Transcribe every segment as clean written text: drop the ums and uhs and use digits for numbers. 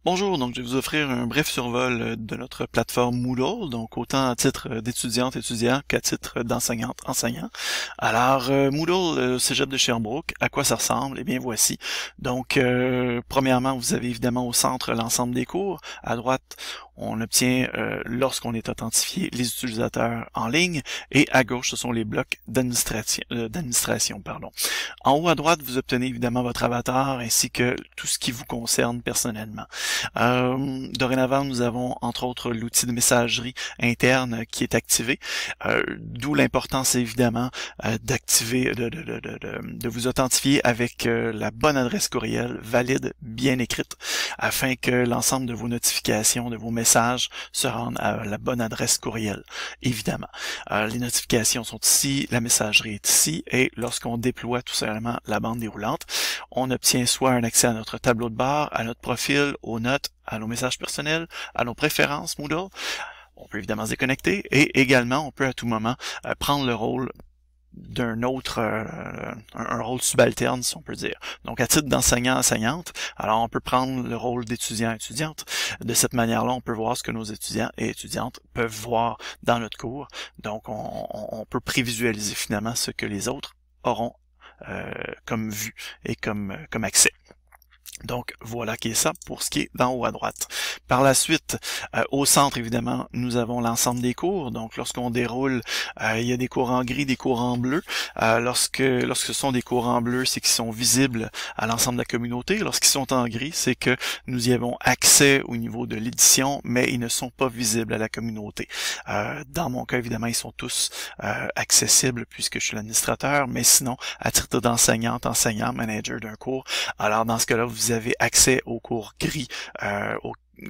Bonjour, donc je vais vous offrir un bref survol de notre plateforme Moodle, donc autant à titre d'étudiante étudiant qu'à titre d'enseignante enseignant. Alors Moodle, Cégep de Sherbrooke, à quoi ça ressemble? Eh bien voici. Donc premièrement, vous avez évidemment au centre l'ensemble des cours. À droite, on obtient lorsqu'on est authentifié les utilisateurs en ligne, et à gauche, ce sont les blocs d'administration, pardon. En haut à droite, vous obtenez évidemment votre avatar ainsi que tout ce qui vous concerne personnellement. Dorénavant, nous avons entre autres l'outil de messagerie interne qui est activé, d'où l'importance évidemment d'activer, de vous authentifier avec la bonne adresse courriel valide, bien écrite, afin que l'ensemble de vos notifications, de vos messages se rendent à la bonne adresse courriel, évidemment. Les notifications sont ici, la messagerie est ici, et lorsqu'on déploie tout simplement la bande déroulante, on obtient soit un accès à notre tableau de bord, à notre profil, aux notes, à nos messages personnels, à nos préférences Moodle. On peut évidemment se déconnecter, et également on peut à tout moment prendre le rôle d'un autre, un rôle subalterne, si on peut dire. Donc, à titre d'enseignant-enseignante, alors on peut prendre le rôle d'étudiant-étudiante. De cette manière-là, on peut voir ce que nos étudiants et étudiantes peuvent voir dans notre cours. Donc, on peut prévisualiser finalement ce que les autres auront comme vue et comme accès. Donc voilà qui est ça pour ce qui est d'en haut à droite. Par la suite, au centre évidemment, nous avons l'ensemble des cours. Donc lorsqu'on déroule, il y a des cours en gris, des cours en bleu. Lorsque ce sont des cours en bleu, c'est qu'ils sont visibles à l'ensemble de la communauté. Lorsqu'ils sont en gris, c'est que nous y avons accès au niveau de l'édition, mais ils ne sont pas visibles à la communauté. Dans mon cas, évidemment, ils sont tous accessibles puisque je suis l'administrateur, mais sinon, à titre d'enseignante, enseignant, manager d'un cours, alors dans ce cas-là, vous avez accès aux cours gris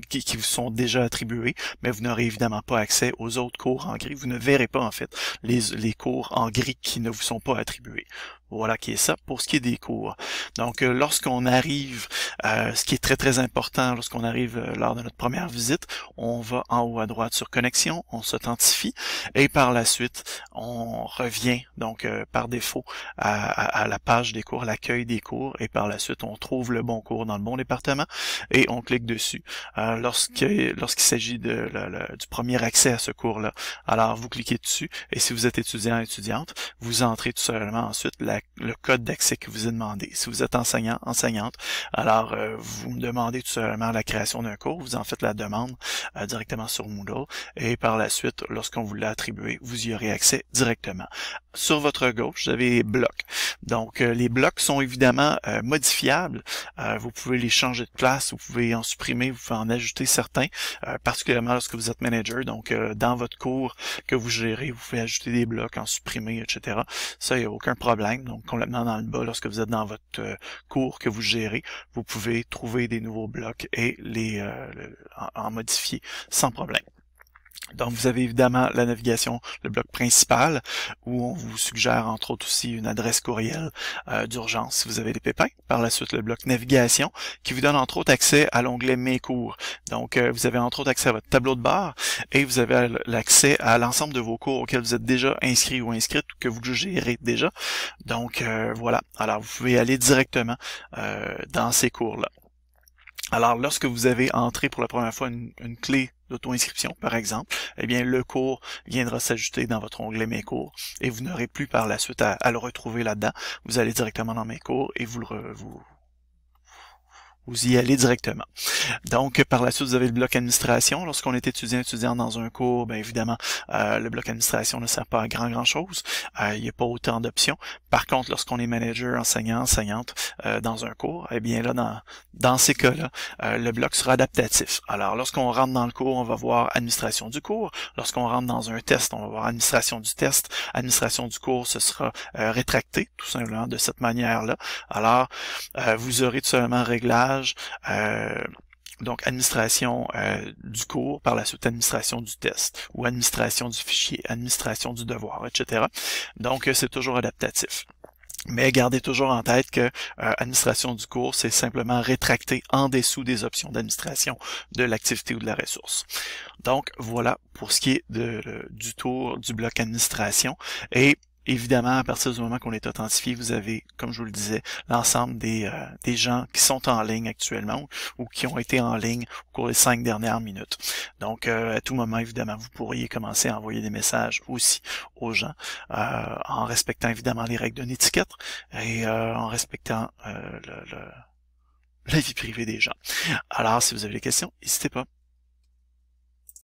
qui vous sont déjà attribués, mais vous n'aurez évidemment pas accès aux autres cours en gris. Vous ne verrez pas en fait les cours en gris qui ne vous sont pas attribués. Voilà qui est ça pour ce qui est des cours. Donc lorsqu'on arrive, ce qui est très très important, lorsqu'on arrive lors de notre première visite, on va en haut à droite sur connexion, on s'authentifie, et par la suite, on revient donc par défaut à la page des cours, l'accueil des cours, et par la suite, on trouve le bon cours dans le bon département, et on clique dessus. Lorsqu'il s'agit du premier accès à ce cours-là, alors vous cliquez dessus, et si vous êtes étudiant, étudiante, vous entrez tout simplement ensuite le code d'accès que vous est demandé. Si vous êtes enseignant, enseignante, alors vous me demandez tout simplement la création d'un cours, vous en faites la demande directement sur Moodle, et par la suite, lorsqu'on vous l'a attribué, vous y aurez accès directement. Sur votre gauche, vous avez les blocs. Donc, les blocs sont évidemment modifiables. Vous pouvez les changer de place, vous pouvez en supprimer, vous pouvez en ajouter certains, particulièrement lorsque vous êtes manager. Donc, dans votre cours que vous gérez, vous pouvez ajouter des blocs, en supprimer, etc. Ça, il n'y a aucun problème. Donc, complètement dans le bas, lorsque vous êtes dans votre cours que vous gérez, vous pouvez trouver des nouveaux blocs et les en modifier sans problème. Donc, vous avez évidemment la navigation, le bloc principal, où on vous suggère entre autres aussi une adresse courriel d'urgence si vous avez des pépins. Par la suite, le bloc navigation, qui vous donne entre autres accès à l'onglet Mes cours. Donc, vous avez entre autres accès à votre tableau de bord, et vous avez l'accès à l'ensemble de vos cours auxquels vous êtes déjà inscrit ou inscrite, ou que vous gérez déjà. Donc, voilà. Alors, vous pouvez aller directement dans ces cours-là. Alors, lorsque vous avez entré pour la première fois une clé d'auto-inscription, par exemple, eh bien, le cours viendra s'ajouter dans votre onglet Mes cours, et vous n'aurez plus par la suite à le retrouver là-dedans. Vous allez directement dans Mes cours et vous y allez directement. Donc, par la suite, vous avez le bloc administration. Lorsqu'on est étudiant dans un cours, bien évidemment, le bloc administration ne sert pas à grand-chose. Il n'y a pas autant d'options. Par contre, lorsqu'on est manager, enseignant, enseignante dans un cours, eh bien là, dans ces cas-là, le bloc sera adaptatif. Alors, lorsqu'on rentre dans le cours, on va voir administration du cours. Lorsqu'on rentre dans un test, on va voir administration du test. Administration du cours, ce sera rétracté, tout simplement, de cette manière-là. Alors, vous aurez tout simplement réglage, donc administration du cours, par la suite administration du test, ou administration du fichier, administration du devoir, etc. Donc c'est toujours adaptatif. Mais gardez toujours en tête que administration du cours, c'est simplement rétracter en dessous des options d'administration de l'activité ou de la ressource. Donc voilà pour ce qui est du tour du bloc administration. Et Évidemment, à partir du moment qu'on est authentifié, vous avez, comme je vous le disais, l'ensemble des gens qui sont en ligne actuellement ou qui ont été en ligne au cours des 5 dernières minutes. Donc, à tout moment, évidemment, vous pourriez commencer à envoyer des messages aussi aux gens en respectant évidemment les règles d'une étiquette et en respectant la vie privée des gens. Alors, si vous avez des questions, n'hésitez pas.